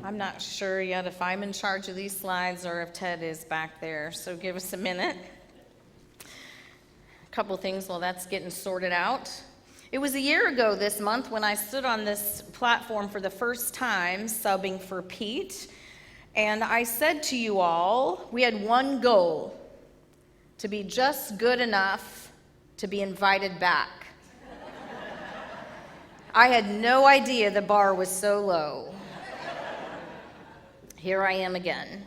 I'm not sure yet if I'm in charge of these slides or if Ted is back there, so give us a minute. A couple things while that's getting sorted out. It was a year ago this month when I stood on this platform for the first time, subbing for Pete, and I said to you all, we had one goal, to be just good enough to be invited back. I had no idea the bar was so low. Here I am again.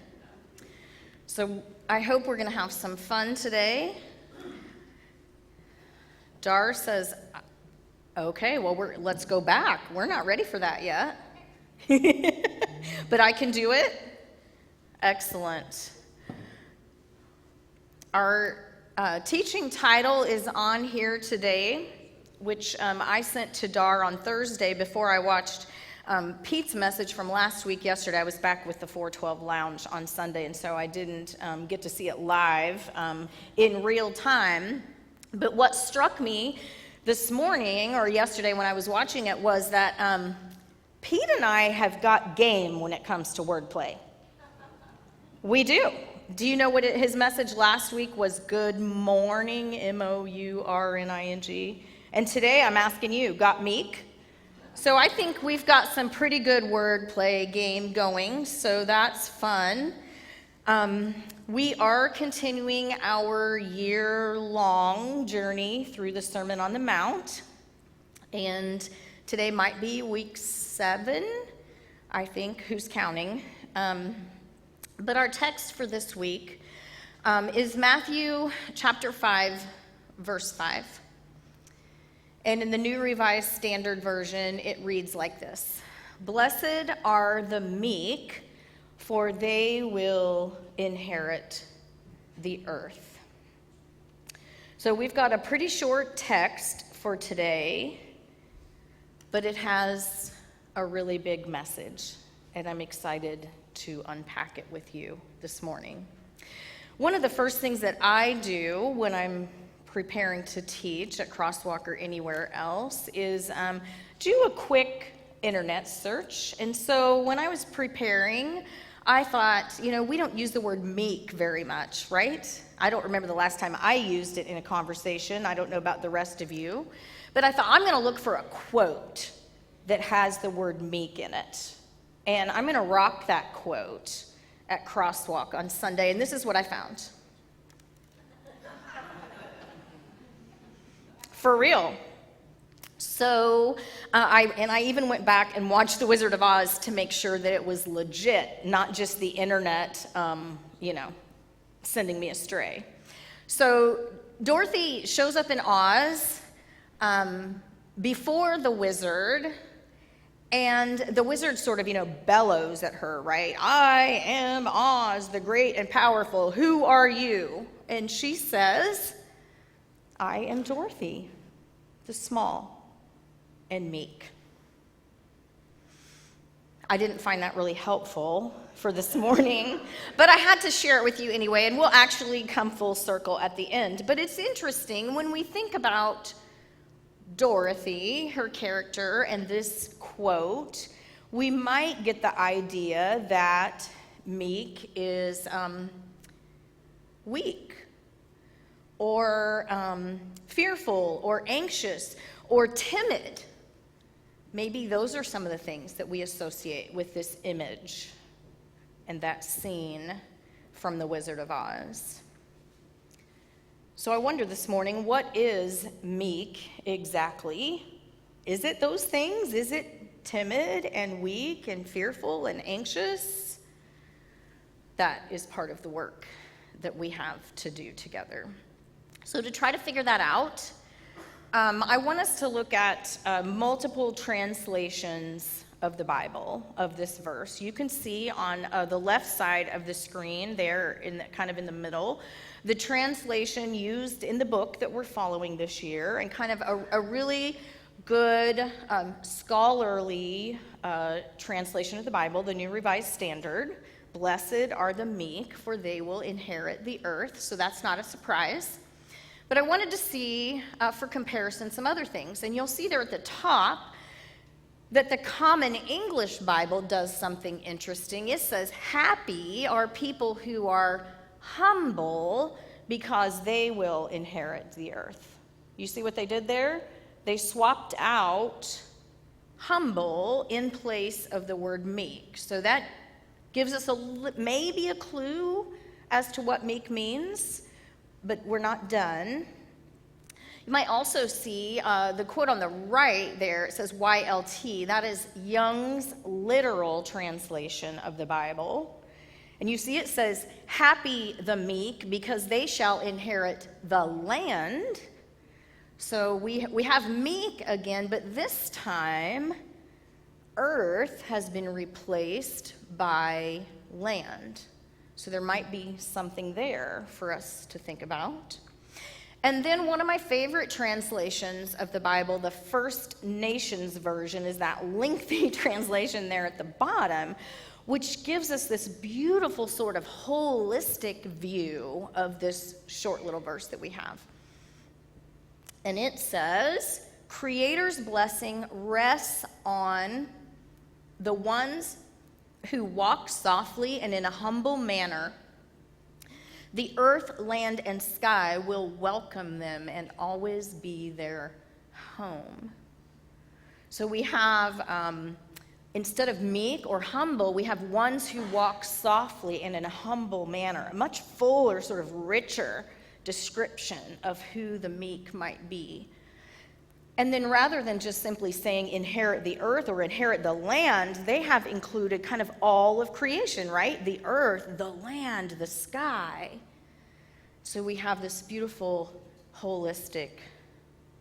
So I hope we're going to have some fun today. Dar says, okay, well, let's go back. We're not ready for that yet. But I can do it. Excellent. Our teaching title is on here today, which I sent to Dar on Thursday before I watched Pete's message from last week. Yesterday, I was back with the 412 Lounge on Sunday, and so I didn't get to see it live in real time. But what struck me this morning, or yesterday when I was watching it, was that Pete and I have got game when it comes to wordplay. We do. Do you know what his message last week was? Good morning, M-O-U-R-N-I-N-G. And today I'm asking you, got Meek? So I think we've got some pretty good wordplay game going, so that's fun. We are continuing our year-long journey through the Sermon on the Mount, and today might be week 7, I think, who's counting? But our text for this week is Matthew chapter 5, verse 5. And in the New Revised Standard Version, it reads like this: Blessed are the meek, for they will inherit the earth. So we've got a pretty short text for today, but it has a really big message, and I'm excited to unpack it with you this morning. One of the first things that I do when I'm preparing to teach at Crosswalk or anywhere else is do a quick internet search. And so when I was preparing, I thought, we don't use the word meek very much, right? I don't remember the last time I used it in a conversation. I don't know about the rest of you. But I thought, I'm going to look for a quote that has the word meek in it. And I'm going to rock that quote at Crosswalk on Sunday. And this is what I found. For real. So I even went back and watched The Wizard of Oz to make sure that it was legit, not just the internet, sending me astray. So Dorothy shows up in Oz before the wizard, and the wizard sort of, bellows at her, right? I am Oz, the great and powerful. Who are you? And she says, I am Dorothy, the small and meek. I didn't find that really helpful for this morning, but I had to share it with you anyway, and we'll actually come full circle at the end. But it's interesting when we think about Dorothy, her character, and this quote, we might get the idea that meek is weak, or fearful, or anxious, or timid. Maybe those are some of the things that we associate with this image and that scene from The Wizard of Oz. So I wonder this morning, what is meek exactly? Is it those things? Is it timid and weak and fearful and anxious? That is part of the work that we have to do together. So to try to figure that out, I want us to look at multiple translations of the Bible, of this verse. You can see on the left side of the screen there, kind of in the middle, the translation used in the book that we're following this year, and kind of a really good scholarly translation of the Bible, the New Revised Standard. Blessed are the meek, for they will inherit the earth. So that's not a surprise. But I wanted to see, for comparison, some other things. And you'll see there at the top, that the Common English Bible does something interesting. It says, happy are people who are humble because they will inherit the earth. You see what they did there? They swapped out humble in place of the word meek. So that gives us maybe a clue as to what meek means, but we're not done. You might also see the quote on the right there. It says YLT. That is Young's literal translation of the Bible. And you see it says, happy the meek because they shall inherit the land. So we have meek again, but this time earth has been replaced by land. So there might be something there for us to think about. And then one of my favorite translations of the Bible, the First Nations version, is that lengthy translation there at the bottom, which gives us this beautiful sort of holistic view of this short little verse that we have. And it says, Creator's blessing rests on the ones who walk softly and in a humble manner. The earth, land, and sky will welcome them and always be their home. So we have, instead of meek or humble, we have ones who walk softly and in a humble manner, a much fuller, sort of richer description of who the meek might be. And then rather than just simply saying inherit the earth or inherit the land, they have included kind of all of creation, right? The earth, the land, the sky. So we have this beautiful, holistic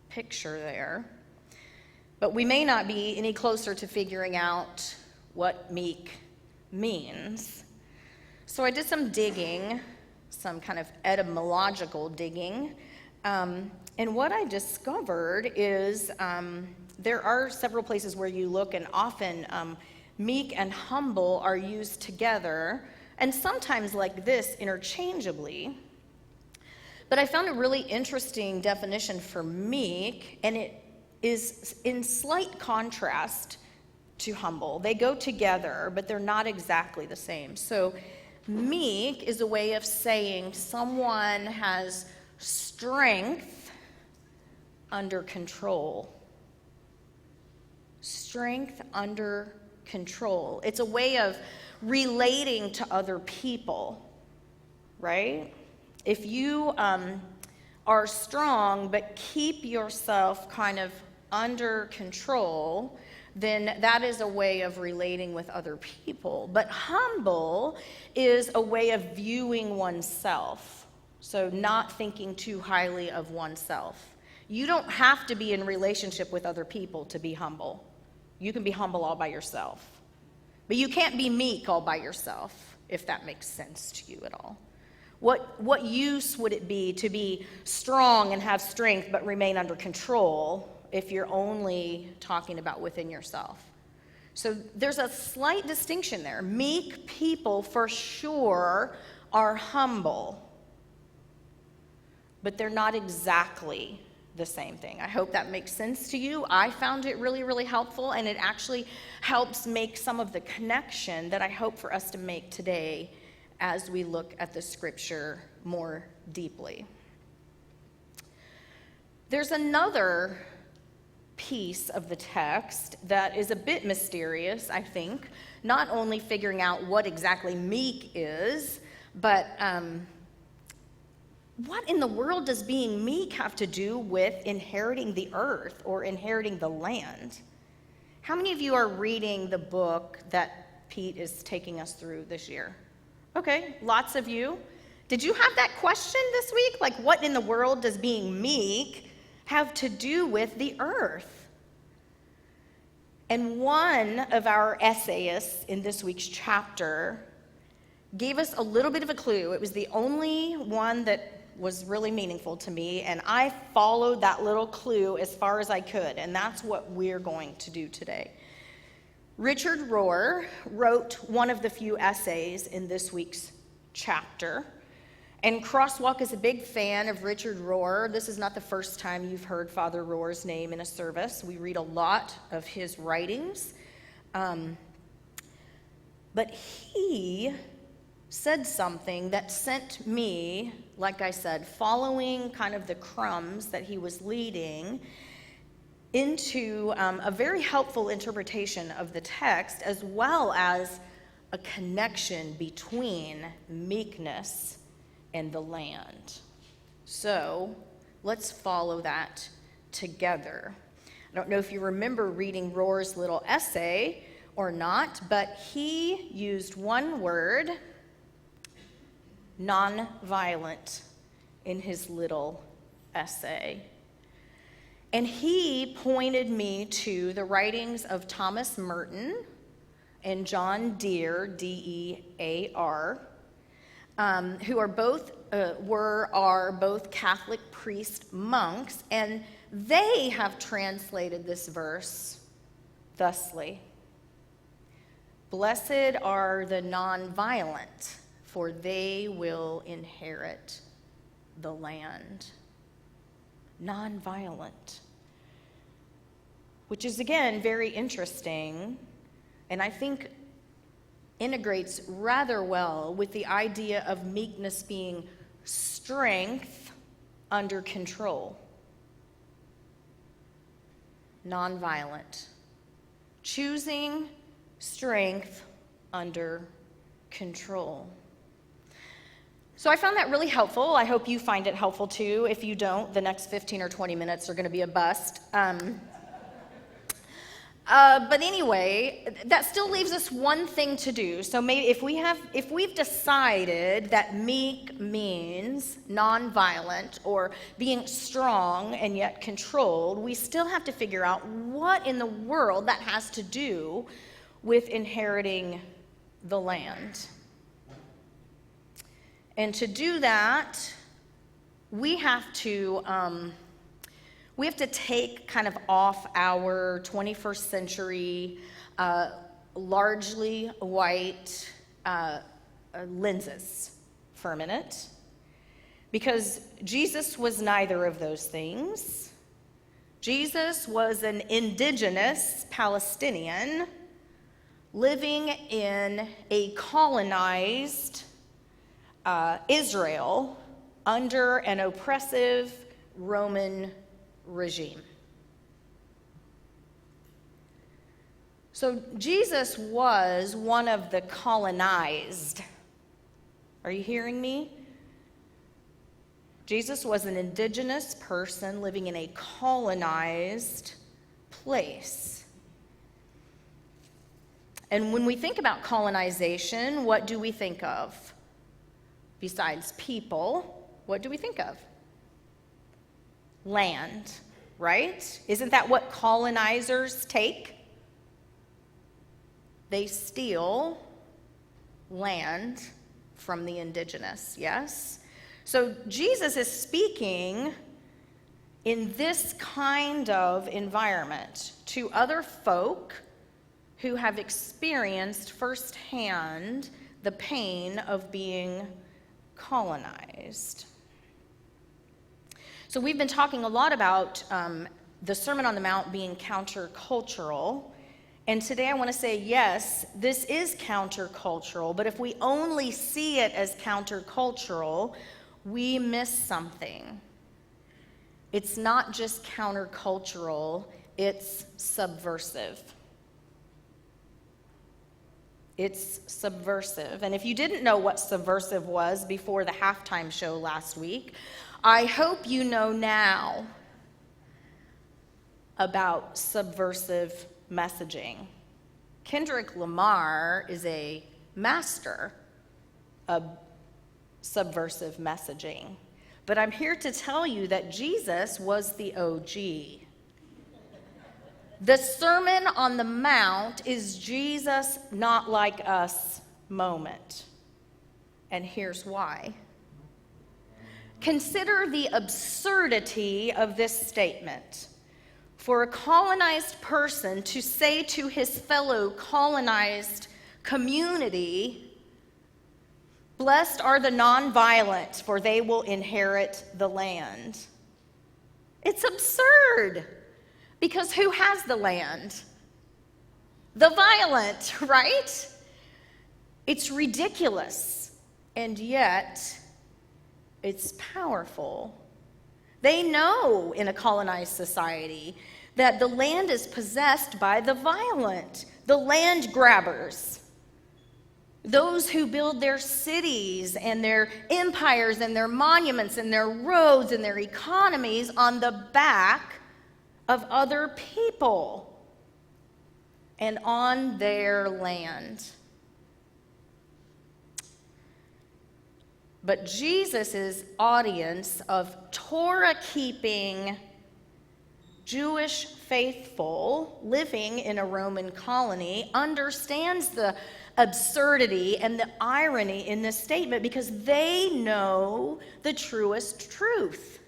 picture there. But we may not be any closer to figuring out what meek means. So I did some digging, some kind of etymological digging. And what I discovered is there are several places where you look, and often meek and humble are used together, and sometimes like this interchangeably. But I found a really interesting definition for meek, and it is in slight contrast to humble. They go together, but they're not exactly the same. So meek is a way of saying someone has strength under control. Strength under control. It's a way of relating to other people, right? If you are strong but keep yourself kind of under control, then that is a way of relating with other people. But humble is a way of viewing oneself, so not thinking too highly of oneself. You don't have to be in relationship with other people to be humble. You can be humble all by yourself. But you can't be meek all by yourself, if that makes sense to you at all. What use would it be to be strong and have strength but remain under control if you're only talking about within yourself? So there's a slight distinction there. Meek people for sure are humble, but they're not exactly the same thing. I hope that makes sense to you. I found it really, really helpful, and it actually helps make some of the connection that I hope for us to make today as we look at the scripture more deeply. There's another piece of the text that is a bit mysterious, I think, not only figuring out what exactly meek is, but what in the world does being meek have to do with inheriting the earth or inheriting the land? How many of you are reading the book that Pete is taking us through this year? Okay, lots of you. Did you have that question this week? Like, what in the world does being meek have to do with the earth? And one of our essayists in this week's chapter gave us a little bit of a clue. It was the only one that was really meaningful to me, and I followed that little clue as far as I could, and that's what we're going to do today. Richard Rohr wrote one of the few essays in this week's chapter, And Crosswalk is a big fan of Richard Rohr. This is not the first time you've heard Father Rohr's name in a service. We read a lot of his writings. But he said something that sent me, like I said, following kind of the crumbs that he was leading, into a very helpful interpretation of the text, as well as a connection between meekness and the land. So let's follow that together. I don't know if you remember reading Rohr's little essay or not, but he used one word, nonviolent, in his little essay. And he pointed me to the writings of Thomas Merton and John Deere, D-E-A-R, who are both Catholic priest monks, and they have translated this verse thusly: "Blessed are the nonviolent, for they will inherit the land." Nonviolent, which is again very interesting, and I think integrates rather well with the idea of meekness being strength under control. Nonviolent, choosing strength under control. So I found that really helpful. I hope you find it helpful too. If you don't, the next 15 or 20 minutes are going to be a bust. But anyway, that still leaves us one thing to do. So maybe if we've decided that meek means nonviolent or being strong and yet controlled, we still have to figure out what in the world that has to do with inheriting the land. And to do that, we have to take kind of off our 21st century, largely white lenses for a minute, because Jesus was neither of those things. Jesus was an indigenous Palestinian living in a colonized Israel under an oppressive Roman regime. So Jesus was one of the colonized. Are you hearing me? Jesus was an indigenous person living in a colonized place. And when we think about colonization, what do we think of? Besides people, what do we think of? Land, right? Isn't that what colonizers take? They steal land from the indigenous, yes? So Jesus is speaking in this kind of environment to other folk who have experienced firsthand the pain of being colonized. So we've been talking a lot about the Sermon on the Mount being countercultural, and today I want to say, yes, this is countercultural, but if we only see it as countercultural, we miss something. It's not just countercultural, it's subversive. It's subversive. And if you didn't know what subversive was before the halftime show last week, I hope you know now about subversive messaging. Kendrick Lamar is a master of subversive messaging. But I'm here to tell you that Jesus was the OG. The Sermon on the Mount is Jesus not like us moment. And here's why. Consider the absurdity of this statement. For a colonized person to say to his fellow colonized community Blessed are the nonviolent, for they will inherit the land. It's absurd, because who has the land? The violent, right? It's ridiculous, and yet it's powerful. They know in a colonized society that the land is possessed by the violent, the land grabbers. Those who build their cities and their empires and their monuments and their roads and their economies on the back of other people and on their land. But Jesus' audience of Torah-keeping Jewish faithful living in a Roman colony understands the absurdity and the irony in this statement because they know the truest truth.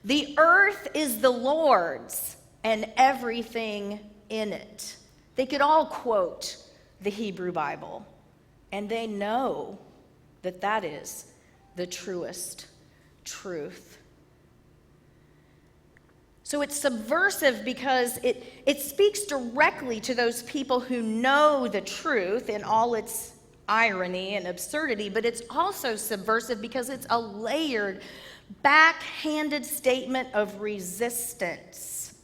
The earth is the Lord's and everything in it. They could all quote the Hebrew Bible, and they know that that is the truest truth. So it's subversive because it speaks directly to those people who know the truth in all its irony and absurdity, but it's also subversive because it's a layered, backhanded statement of resistance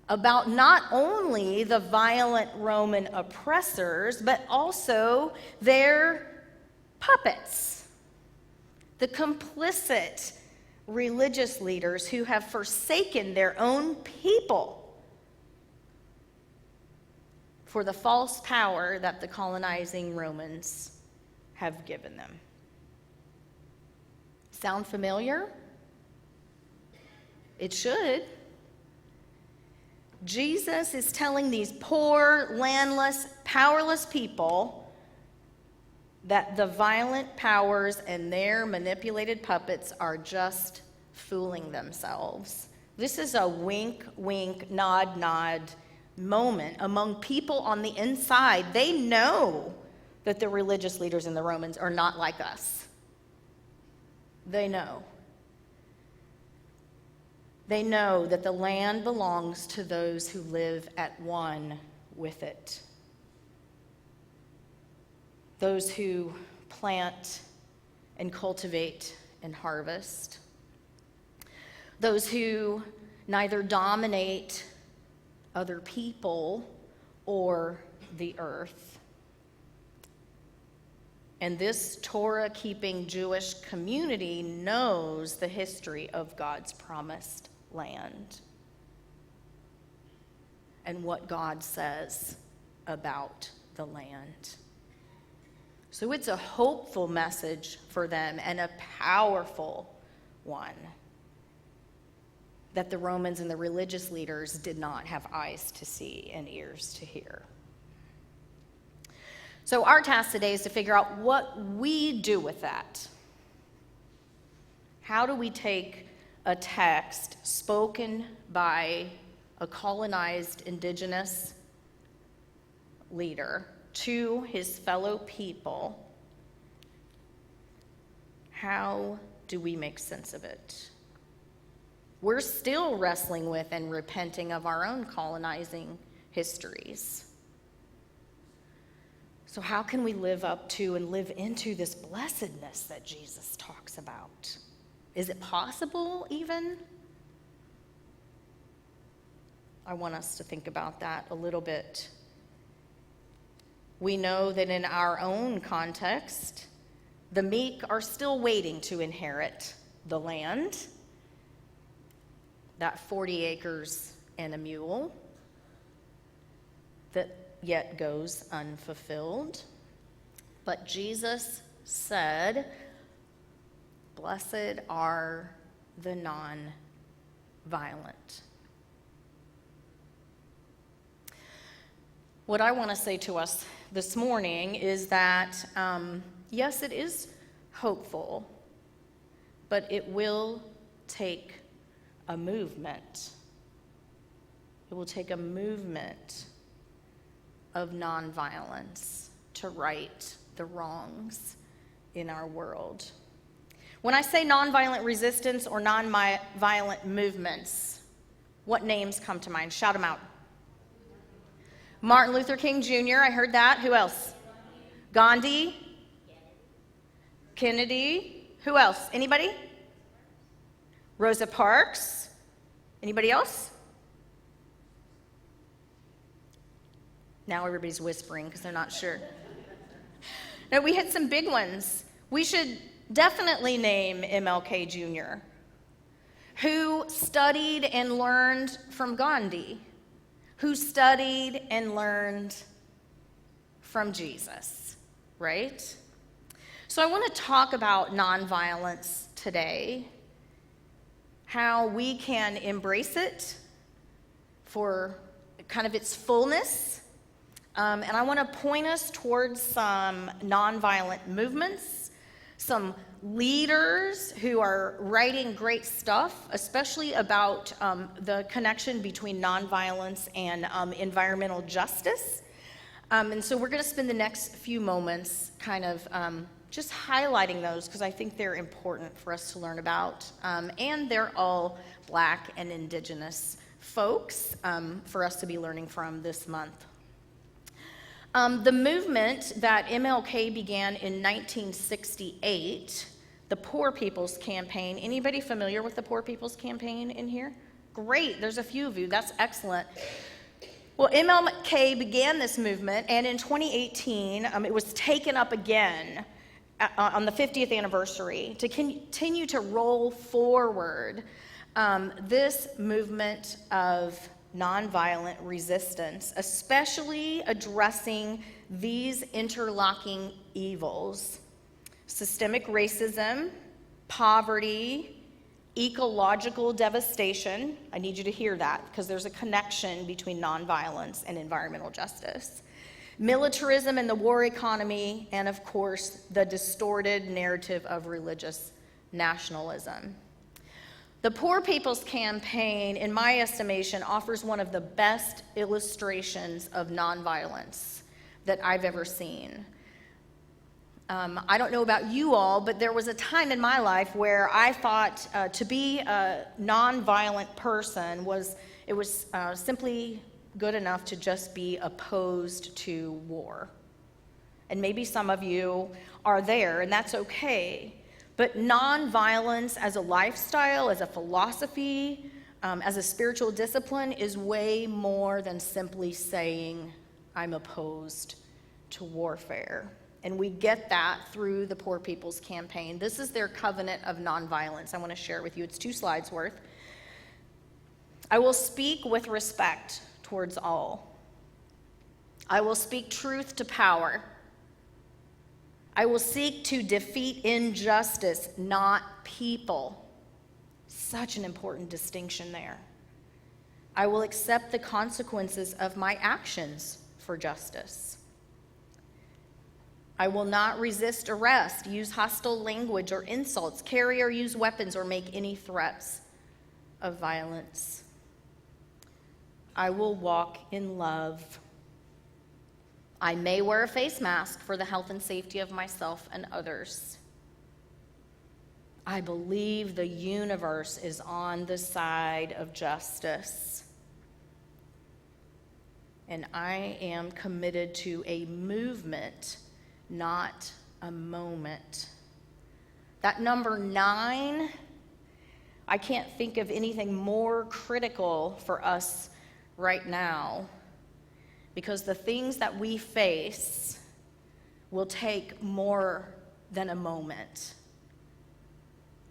about not only the violent Roman oppressors, but also their puppets, the complicit religious leaders who have forsaken their own people for the false power that the colonizing Romans have given them. Sound familiar? It should. Jesus is telling these poor, landless, powerless people that the violent powers and their manipulated puppets are just fooling themselves. This is a wink, wink, nod, nod moment among people on the inside. They know that the religious leaders in the Romans are not like us. They know. They know that the land belongs to those who live at one with it. Those who plant and cultivate and harvest. Those who neither dominate other people or the earth. And this Torah-keeping Jewish community knows the history of God's promised land and what God says about the land. So it's a hopeful message for them and a powerful one that the Romans and the religious leaders did not have eyes to see and ears to hear. So our task today is to figure out what we do with that. How do we take a text spoken by a colonized indigenous leader to his fellow people? How do we make sense of it? We're still wrestling with and repenting of our own colonizing histories. So how can we live up to and live into this blessedness that Jesus talks about? Is it possible even? I want us to think about that a little bit. We know that in our own context, the meek are still waiting to inherit the land, that 40 acres and a mule that yet goes unfulfilled. But Jesus said, "Blessed are the non-violent." What I want to say to us this morning is that, yes, it is hopeful, but it will take a movement. It will take a movement of nonviolence to right the wrongs in our world. When I say nonviolent resistance or nonviolent movements, what names come to mind? Shout them out. Martin Luther King Jr., I heard that. Who else? Gandhi? Kennedy? Who else? Anybody? Rosa Parks? Anybody else? Now everybody's whispering because they're not sure. No, we had some big ones. We should definitely name MLK Jr., who studied and learned from Gandhi, who studied and learned from Jesus, right? So I want to talk about nonviolence today, how we can embrace it for kind of its fullness. And I want to point us towards some nonviolent movements, some leaders who are writing great stuff, especially about the connection between nonviolence and environmental justice. And so we're going to spend the next few moments kind of just highlighting those because I think they're important for us to learn about. And they're all Black and Indigenous folks for us to be learning from this month. The movement that MLK began in 1968, the Poor People's Campaign. Anybody familiar with the Poor People's Campaign in here? Great, there's a few of you, that's excellent. Well, MLK began this movement, and in 2018, it was taken up again on the 50th anniversary to continue to roll forward this movement of nonviolent resistance, especially addressing these interlocking evils: systemic racism, poverty, ecological devastation. I need you to hear that because there's a connection between nonviolence and environmental justice. Militarism and the war economy, and of course, the distorted narrative of religious nationalism. The Poor People's Campaign, in my estimation, offers one of the best illustrations of nonviolence that I've ever seen. I don't know about you all, but there was a time in my life where I thought to be a nonviolent person was simply good enough to just be opposed to war. And maybe some of you are there, and that's okay. But nonviolence as a lifestyle, as a philosophy, as a spiritual discipline is way more than simply saying, I'm opposed to warfare. And we get that through the Poor People's Campaign. This is their covenant of nonviolence. I want to share it with you. It's 2 slides worth. I will speak with respect towards all. I will speak truth to power. I will seek to defeat injustice, not people. Such an important distinction there. I will accept the consequences of my actions for justice. I will not resist arrest, use hostile language or insults, carry or use weapons, or make any threats of violence. I will walk in love. I may wear a face mask for the health and safety of myself and others. I believe the universe is on the side of justice. And I am committed to a movement, not a moment. That number 9, I can't think of anything more critical for us right now, because the things that we face will take more than a moment.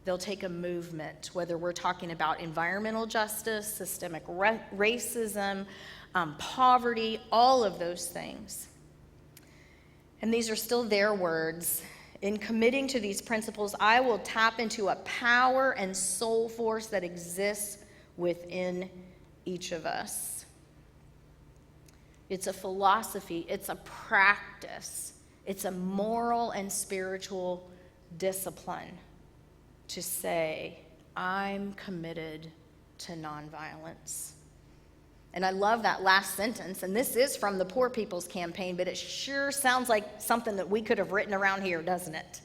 They'll take a movement, whether we're talking about environmental justice, systemic racism, poverty, all of those things. And these are still their words. In committing to these principles, I will tap into a power and soul force that exists within each of us. It's a philosophy, it's a practice, it's a moral and spiritual discipline to say, I'm committed to nonviolence. And I love that last sentence, and this is from the Poor People's Campaign, but it sure sounds like something that we could have written around here, doesn't it?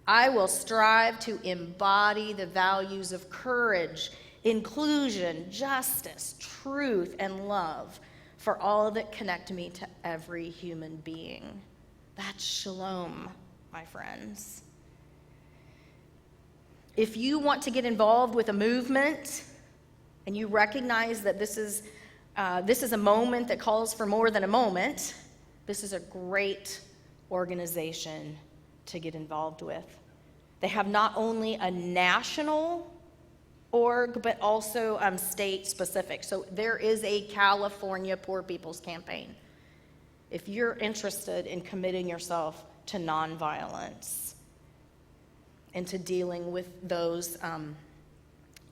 I will strive to embody the values of courage, inclusion, justice, truth, and love for all that connect me to every human being. That's shalom, my friends. If you want to get involved with a movement and you recognize that this is a moment that calls for more than a moment, this is a great organization to get involved with. They have not only a national org, but also state specific. So there is a California Poor People's Campaign. If you're interested in committing yourself to nonviolence and to dealing with those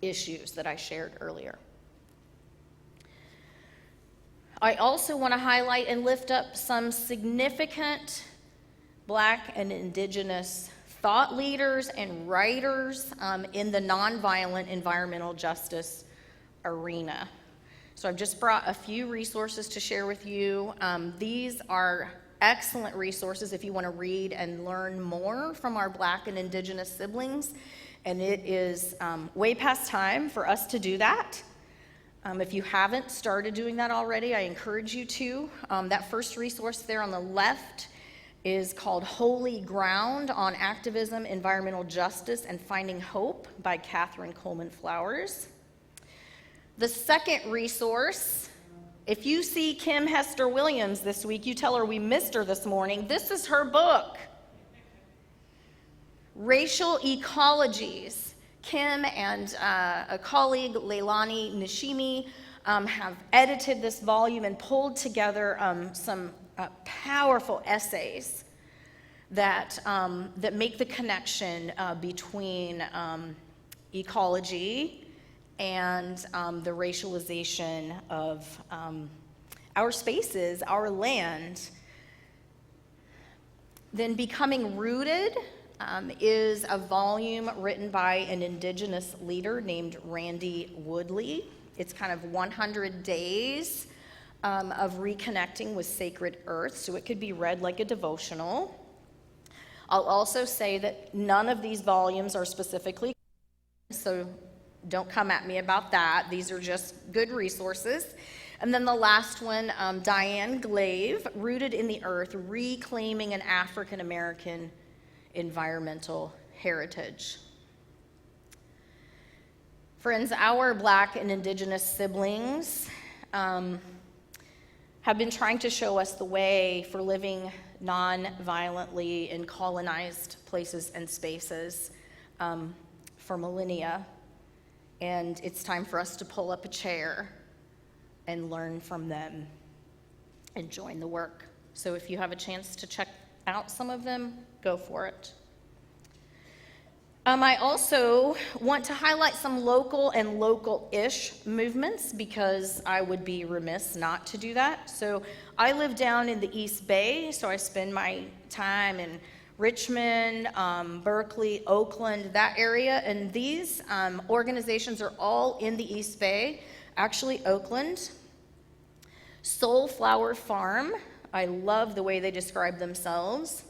issues that I shared earlier. I also want to highlight and lift up some significant Black and Indigenous thought leaders and writers in the nonviolent environmental justice arena. So I've just brought a few resources to share with you. These are excellent resources if you want to read and learn more from our Black and Indigenous siblings. And it is way past time for us to do that. If you haven't started doing that already, I encourage you to. That first resource there on the left is called Holy Ground on Activism, Environmental Justice, and Finding Hope by Catherine Coleman Flowers. The second resource, if you see Kim Hester Williams this week, you tell her we missed her this morning. This is her book, Racial Ecologies. Kim and a colleague, Leilani Nishimi, have edited this volume and pulled together some powerful essays that make the connection between ecology and the racialization of our spaces, our land. Then Becoming Rooted is a volume written by an Indigenous leader named Randy Woodley. It's kind of 100 days of reconnecting with sacred earth, so it could be read like a devotional. I'll also say that none of these volumes are specifically, so don't come at me about that. These are just good resources. And then the last one, Diane Glave, Rooted in the Earth, Reclaiming an African American Environmental Heritage. Friends, our Black and Indigenous siblings have been trying to show us the way for living non-violently in colonized places and spaces for millennia. And it's time for us to pull up a chair and learn from them and join the work. So if you have a chance to check out some of them, go for it. I also want to highlight some local and local-ish movements because I would be remiss not to do that. So I live down in the East Bay, so I spend my time in Richmond, Berkeley, Oakland, that area, and these organizations are all in the East Bay. Actually, Oakland. Soul Flower Farm, I love the way they describe themselves.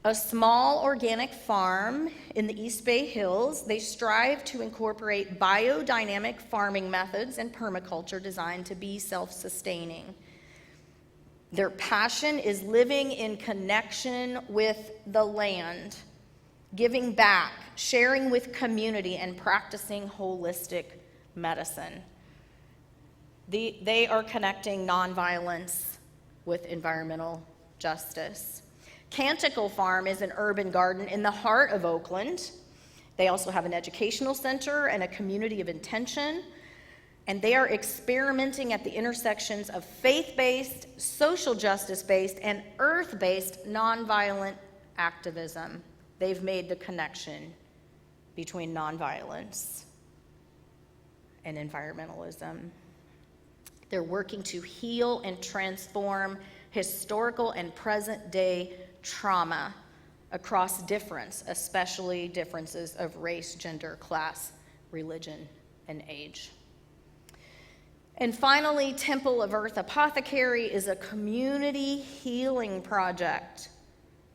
A small organic farm in the East Bay Hills. They strive to incorporate biodynamic farming methods and permaculture designed to be self-sustaining. Their passion is living in connection with the land, giving back, sharing with community, and practicing holistic medicine. They are connecting nonviolence with environmental justice. Canticle Farm is an urban garden in the heart of Oakland. They also have an educational center and a community of intention, and they are experimenting at the intersections of faith-based, social justice-based, and earth-based nonviolent activism. They've made the connection between nonviolence and environmentalism. They're working to heal and transform historical and present-day trauma across difference, especially differences of race, gender, class, religion, and age. And finally, Temple of Earth Apothecary is a community healing project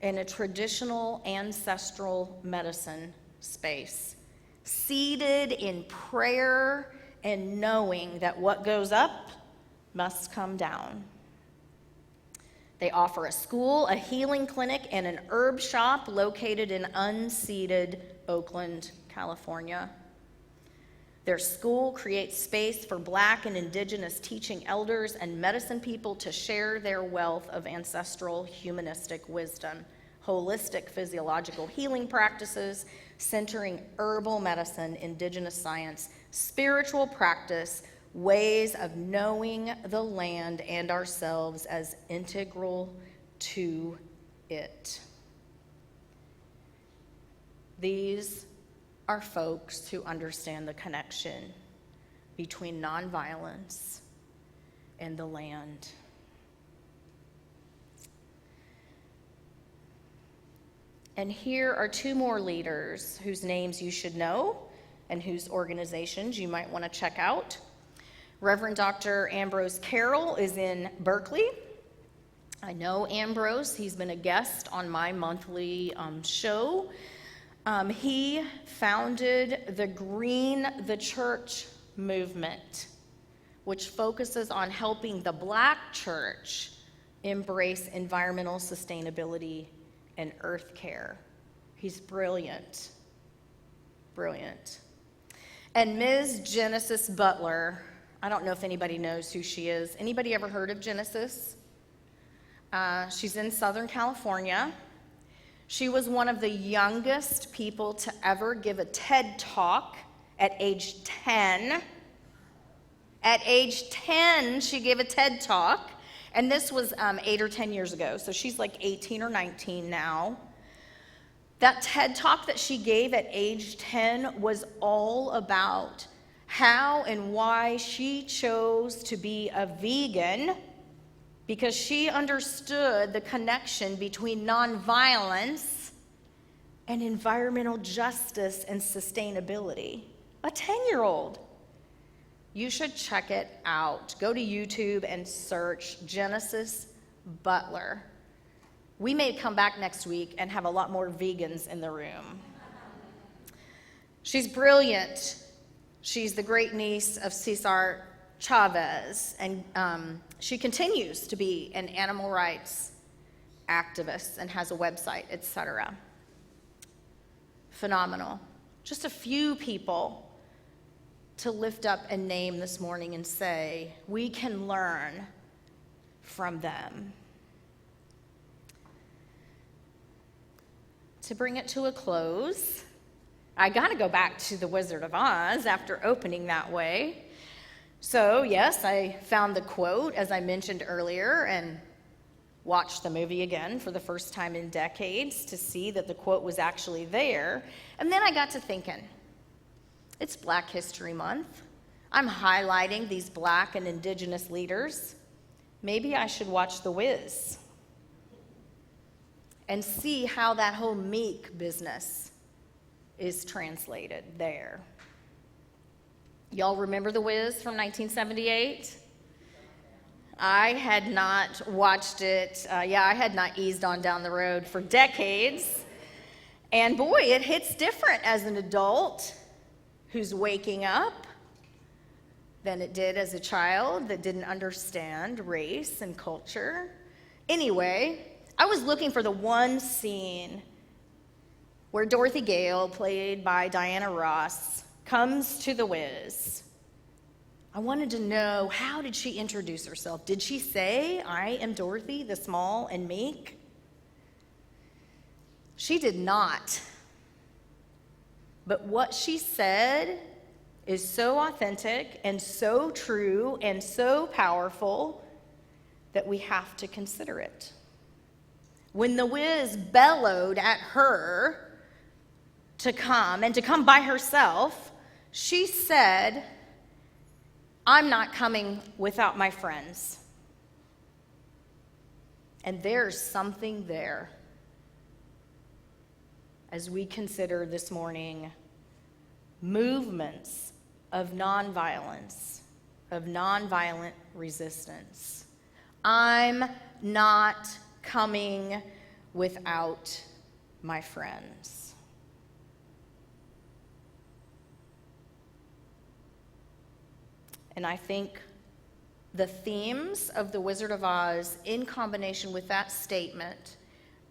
in a traditional ancestral medicine space, seated in prayer and knowing that what goes up must come down. They offer a school, a healing clinic, and an herb shop located in unceded Oakland, California. Their school creates space for Black and Indigenous teaching elders and medicine people to share their wealth of ancestral humanistic wisdom, holistic physiological healing practices, centering herbal medicine, Indigenous science, spiritual practice, ways of knowing the land and ourselves as integral to it. These are folks who understand the connection between nonviolence and the land. And here are two more leaders whose names you should know and whose organizations you might want to check out. Reverend Dr. Ambrose Carroll is in Berkeley. I know Ambrose. He's been a guest on my monthly show. He founded the Green the Church movement, which focuses on helping the Black church embrace environmental sustainability and earth care. He's brilliant, brilliant. And Ms. Genesis Butler, I don't know if anybody knows who she is. Anybody ever heard of Genesis? She's in Southern California. She was one of the youngest people to ever give a TED Talk at age 10. At age 10, she gave a TED Talk, and this was 8 or 10 years ago, so she's like 18 or 19 now. That TED Talk that she gave at age 10 was all about how and why she chose to be a vegan, because she understood the connection between nonviolence and environmental justice and sustainability. A 10-year-old. You should check it out. Go to YouTube and search Genesis Butler. We may come back next week and have a lot more vegans in the room. She's brilliant. She's the great niece of Cesar Chavez, and she continues to be an animal rights activist and has a website, etc. Phenomenal. Just a few people to lift up and name this morning and say, we can learn from them. To bring it to a close, I got to go back to The Wizard of Oz after opening that way. So, yes, I found the quote, as I mentioned earlier, and watched the movie again for the first time in decades to see that the quote was actually there. And then I got to thinking, it's Black History Month. I'm highlighting these Black and Indigenous leaders. Maybe I should watch The Wiz and see how that whole Meek business is translated there. Y'all remember The Wiz from 1978? I had not watched it. I had not eased on down the road for decades. And boy, it hits different as an adult who's waking up than it did as a child that didn't understand race and culture. Anyway, I was looking for the one scene where Dorothy Gale, played by Diana Ross, comes to The Wiz. I wanted to know, how did she introduce herself? Did she say, I am Dorothy, the small and meek? She did not. But what she said is so authentic and so true and so powerful that we have to consider it. When The Wiz bellowed at her to come, and to come by herself, she said, I'm not coming without my friends. And there's something there as we consider this morning movements of nonviolence, of nonviolent resistance. I'm not coming without my friends. And I think the themes of The Wizard of Oz, in combination with that statement,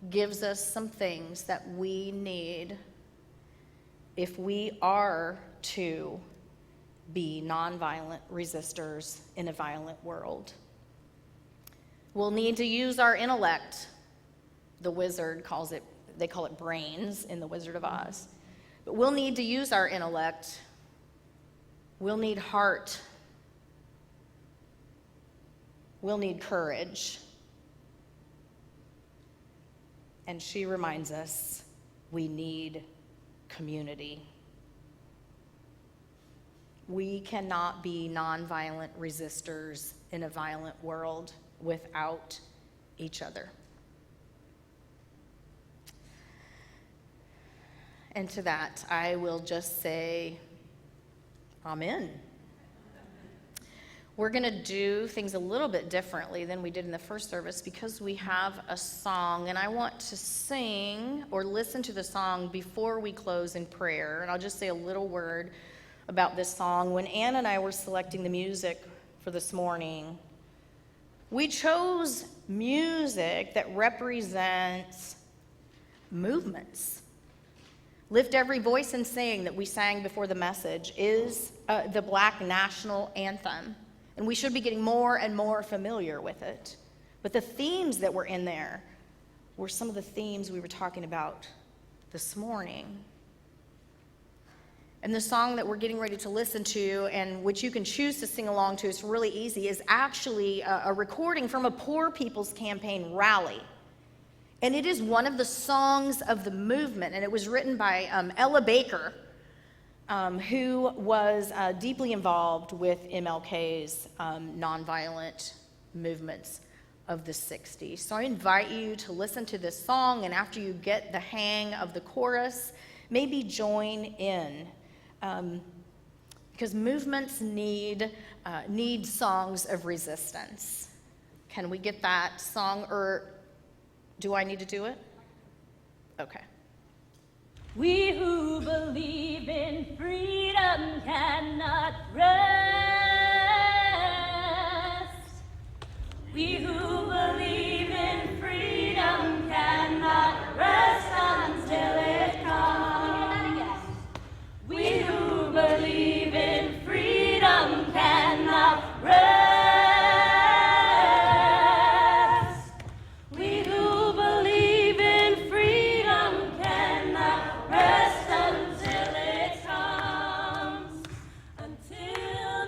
gives us some things that we need if we are to be nonviolent resistors in a violent world. We'll need to use our intellect. The wizard calls it, they call it brains in The Wizard of Oz. But we'll need to use our intellect. We'll need heart. We'll need courage. And she reminds us we need community. We cannot be nonviolent resistors in a violent world without each other. And to that, I will just say, Amen. We're going to do things a little bit differently than we did in the first service because we have a song, and I want to sing or listen to the song before we close in prayer. And I'll just say a little word about this song. When Ann and I were selecting the music for this morning, we chose music that represents movements. Lift Every Voice and Sing that we sang before the message is the Black national anthem. And we should be getting more and more familiar with it. But the themes that were in there were some of the themes we were talking about this morning. And the song that we're getting ready to listen to, and which you can choose to sing along to, it's really easy, is actually a recording from a Poor People's Campaign rally. And it is one of the songs of the movement, and it was written by Ella Baker, who was deeply involved with MLK's nonviolent movements of the 60s. So I invite you to listen to this song, and after you get the hang of the chorus, maybe join in. Because movements need songs of resistance. Can we get that song, or do I need to do it? Okay. We who believe in freedom cannot rest. We who believe in freedom cannot rest until it comes. We who believe in freedom cannot rest. We who believe in freedom cannot rest until it comes. Until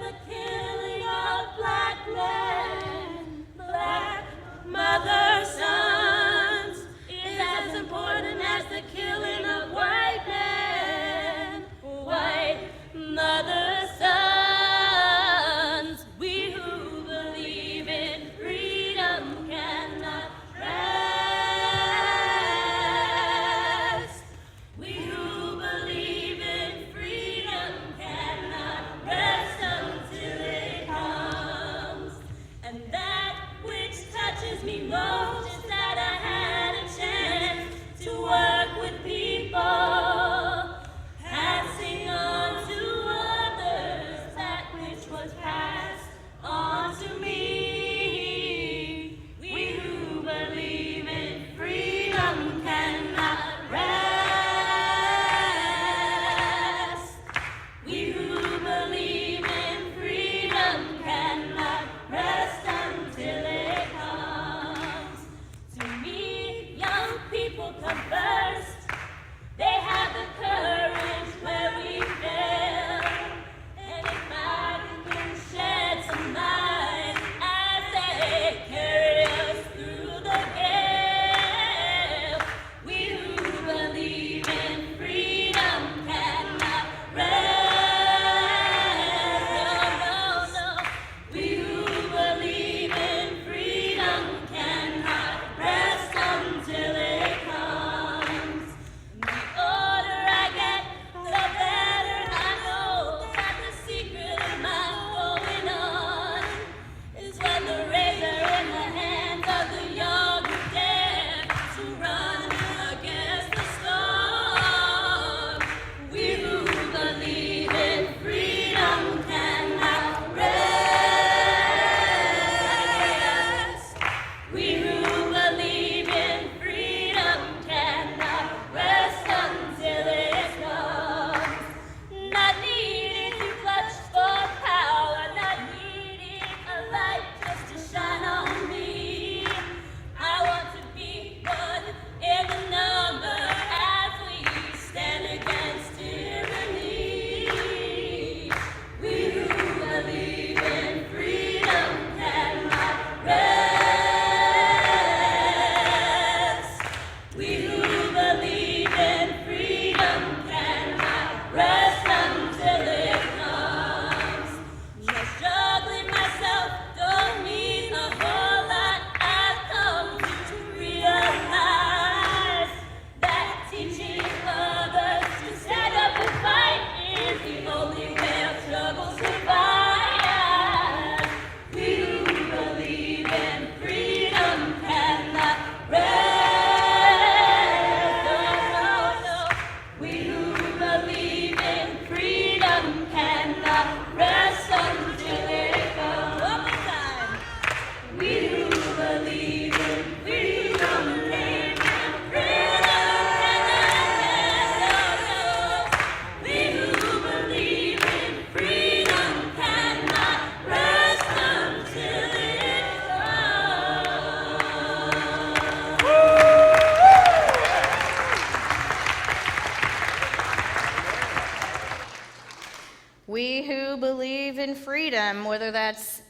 freedom, whether that's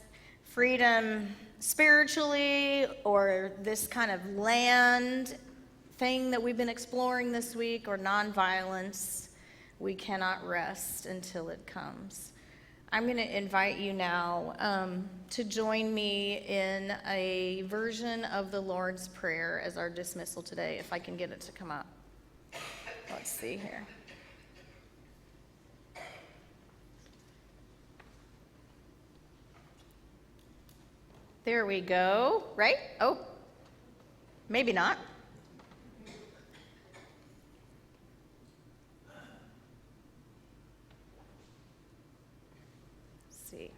freedom spiritually or this kind of land thing that we've been exploring this week, or nonviolence, we cannot rest until it comes. I'm going to invite you now to join me in a version of the Lord's Prayer as our dismissal today, if I can get it to come up. Let's see here. There we go, right? Oh, maybe not. Let's see.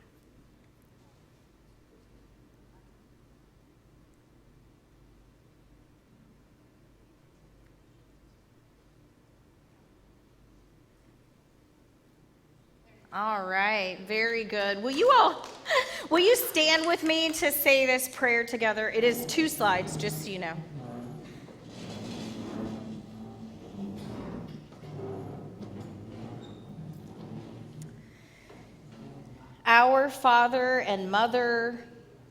All right, very good. Will you stand with me to say this prayer together? It is 2 slides, just so you know. Our Father and Mother,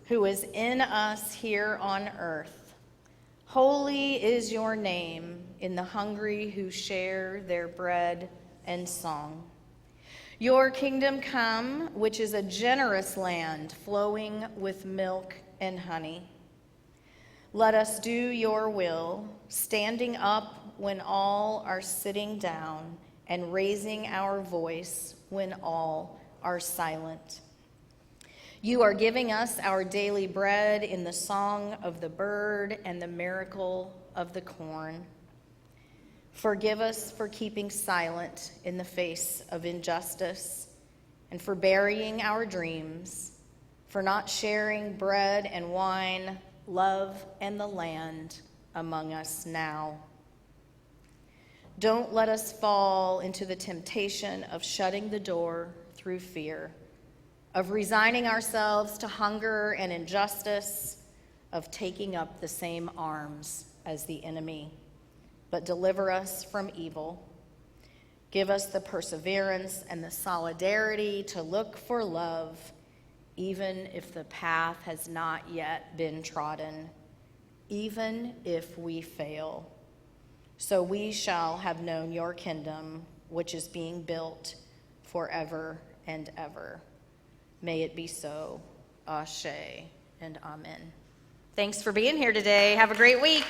who is in us here on earth, holy is your name in the hungry who share their bread and song. Your kingdom come, which is a generous land flowing with milk and honey. Let us do your will, standing up when all are sitting down and raising our voice when all are silent. You are giving us our daily bread in the song of the bird and the miracle of the corn. Forgive us for keeping silent in the face of injustice, and for burying our dreams, for not sharing bread and wine, love and the land among us now. Don't let us fall into the temptation of shutting the door through fear, of resigning ourselves to hunger and injustice, of taking up the same arms as the enemy. But deliver us from evil. Give us the perseverance and the solidarity to look for love, even if the path has not yet been trodden, even if we fail. So we shall have known your kingdom, which is being built forever and ever. May it be so. Ashe and amen. Thanks for being here today. Have a great week.